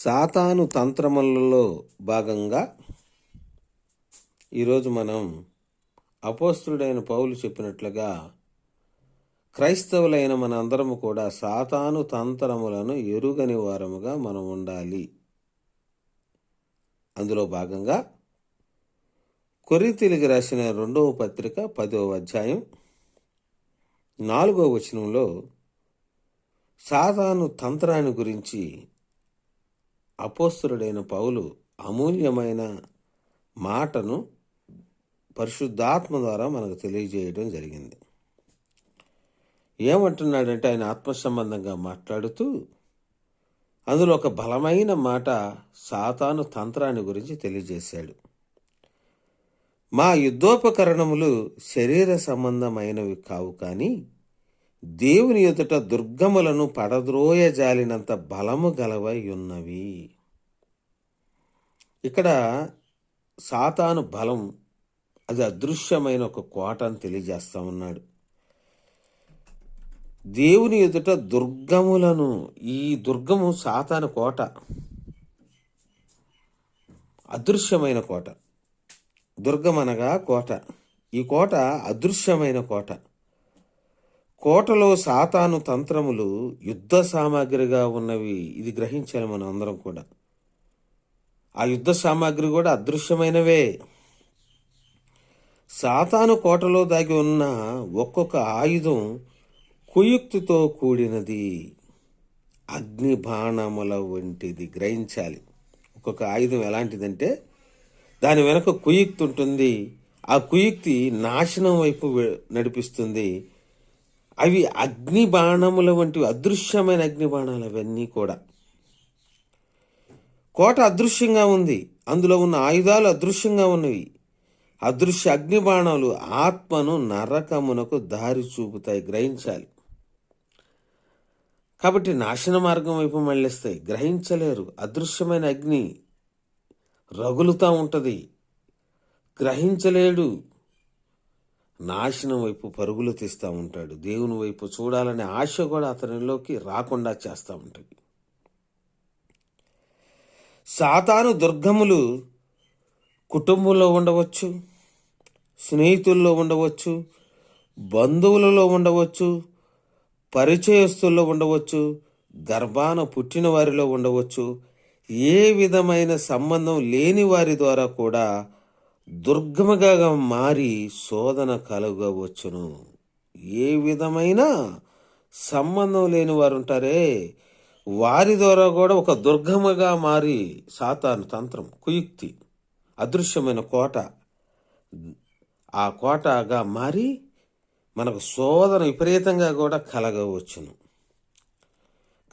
సాతాను తంత్రములలో భాగంగా ఈరోజు మనం అపోస్తుడైన పౌలు చెప్పినట్లుగా క్రైస్తవులైన మన అందరము కూడా సాతాను తంత్రములను ఎరుగని వారముగా మనం ఉండాలి. అందులో భాగంగా కొరింథీయులకు రాసిన 2వ పత్రిక 10వ అధ్యాయం 4వ వచనంలో సాతాను తంత్రాన్ని గురించి అపోస్తుడైన పౌలు అమూల్యమైన మాటను పరిశుద్ధాత్మ ద్వారా మనకు తెలియజేయడం జరిగింది. ఏమంటున్నాడంటే ఆయన ఆత్మ సంబంధంగా మాట్లాడుతూ అందులో ఒక బలమైన మాట సాతాను తంత్రాన్ని గురించి తెలియజేశాడు. మా యుద్ధోపకరణములు శరీర సంబంధమైనవి కావు, కానీ దేవుని ఎదుట దుర్గములను పడద్రోయజాలినంత బలము గలవై ఉన్నవి. ఇక్కడ సాతాను బలం అది అదృశ్యమైన ఒక కోట అని తెలియజేస్తా ఉన్నాడు. దేవుని ఎదుట దుర్గములను, ఈ దుర్గము సాతాను కోట, అదృశ్యమైన కోట. దుర్గం అనగా కోట. ఈ కోట అదృశ్యమైన కోట. కోటలో సాతాను తంత్రములు యుద్ధ సామాగ్రిగా ఉన్నవి. ఇది గ్రహించాలి మనం అందరం కూడా. ఆ యుద్ధ సామాగ్రి కూడా అదృశ్యమైనవే. సాతాను కోటలో దాగి ఉన్న ఒక్కొక్క ఆయుధం కుయుక్తితో కూడినది, అగ్ని బాణముల వంటిది. గ్రహించాలి. ఒక్కొక్క ఆయుధం ఎలాంటిదంటే దాని వెనక కుయుక్తి ఉంటుంది. ఆ కుయుక్తి నాశనం వైపు నడిపిస్తుంది. అవి అగ్ని బాణముల వంటివి, అదృశ్యమైన అగ్ని బాణాలు అవన్నీ కూడా. కోట అదృశ్యంగా ఉంది, అందులో ఉన్న ఆయుధాలు అదృశ్యంగా ఉన్నవి. అదృశ్య అగ్ని బాణాలు ఆత్మను నరకమునకు దారి చూపుతాయి. గ్రహించాలి. కాబట్టి నాశన మార్గం వైపు మళ్ళిస్తాయి. గ్రహించలేరు. అదృశ్యమైన అగ్ని రగులుతూ ఉంటుంది, గ్రహించలేడు. నాశనం వైపు పరుగులు తీస్తూ ఉంటాడు. దేవుని వైపు చూడాలనే ఆశ కూడా అతనిలోకి రాకుండా చేస్తూ ఉంటుంది. సాతాను దుర్గములు కుటుంబంలో ఉండవచ్చు, స్నేహితుల్లో ఉండవచ్చు, బంధువులలో ఉండవచ్చు, పరిచయస్తుల్లో ఉండవచ్చు, గర్భాన పుట్టిన వారిలో ఉండవచ్చు. ఏ విధమైన సంబంధం లేని వారి ద్వారా కూడా దుర్గముగా మారి శోధన కలుగవచ్చును. ఏ విధమైన సంబంధం లేని వారు ఉంటారే, వారి ద్వారా కూడా ఒక దుర్గముగా మారి సాతాను తంత్రం, కుయుక్తి, అదృశ్యమైన కోట, ఆ కోటగా మారి మనకు శోధన విపరీతంగా కూడా కలగవచ్చును.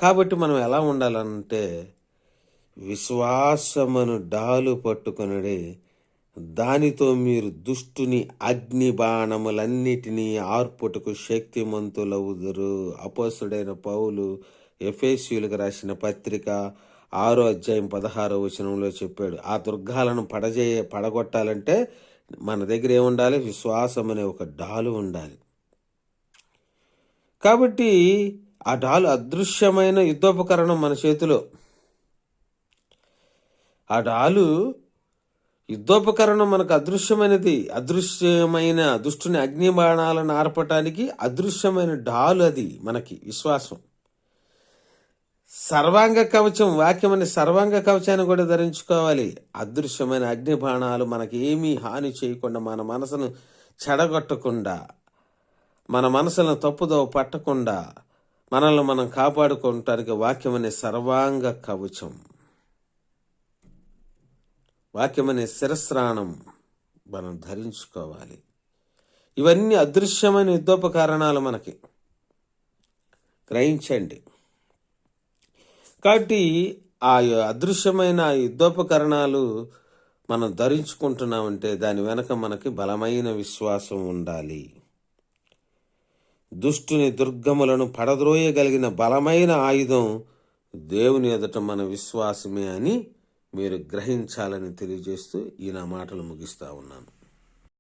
కాబట్టి మనం ఎలా ఉండాలంటే విశ్వాసమును డాలు పట్టుకొనుడే, దానితో మీరు దుష్టుని అగ్ని బాణములన్నిటినీ ఆర్పుటకు శక్తిమంతులవుదురు. అపోస్తుడైన పౌలు ఎఫెసీయులకు రాసిన పత్రిక 6వ అధ్యాయం 16వ వచనంలో చెప్పాడు. ఆ దుర్గాలను పడగొట్టాలంటే మన దగ్గర ఏముండాలి? విశ్వాసం అనే ఒక డాలు ఉండాలి. కాబట్టి ఆ డాలు అదృశ్యమైన యుద్ధోపకరణం మన చేతిలో. ఆ డాలు యుద్ధోపకరణం మనకు అదృశ్యమైనది. అదృశ్యమైన దుష్టుని అగ్ని బాణాలను ఆర్పటానికి అదృశ్యమైన డాలు అది మనకి విశ్వాసం. సర్వాంగ కవచం, వాక్యం అనే సర్వాంగ కవచాన్ని కూడా ధరించుకోవాలి. అదృశ్యమైన అగ్ని బాణాలు మనకి ఏమీ హాని చేయకుండా, మన మనసును చెడగొట్టకుండా, మన మనసులను తప్పుదోవ పట్టకుండా మనల్ని మనం కాపాడుకోవటానికి వాక్యం అనే సర్వాంగ కవచం, వాక్యం అనే శిరస్త్రాణం మనం ధరించుకోవాలి. ఇవన్నీ అదృశ్యమైన యుద్ధోపకరణాలు మనకి. గ్రహించండి. కాబట్టి ఆ అదృశ్యమైన యుద్ధోపకరణాలు మనం ధరించుకుంటున్నామంటే దాని వెనక మనకి బలమైన విశ్వాసం ఉండాలి. దుష్టుని దుర్గములను పడద్రోయగలిగిన బలమైన ఆయుధం దేవుని ఎదుట మన విశ్వాసమే అని మీరు గ్రహించాలని తెలియజేస్తూ ఈ నా మాటలు ముగిస్తా ఉన్నాను.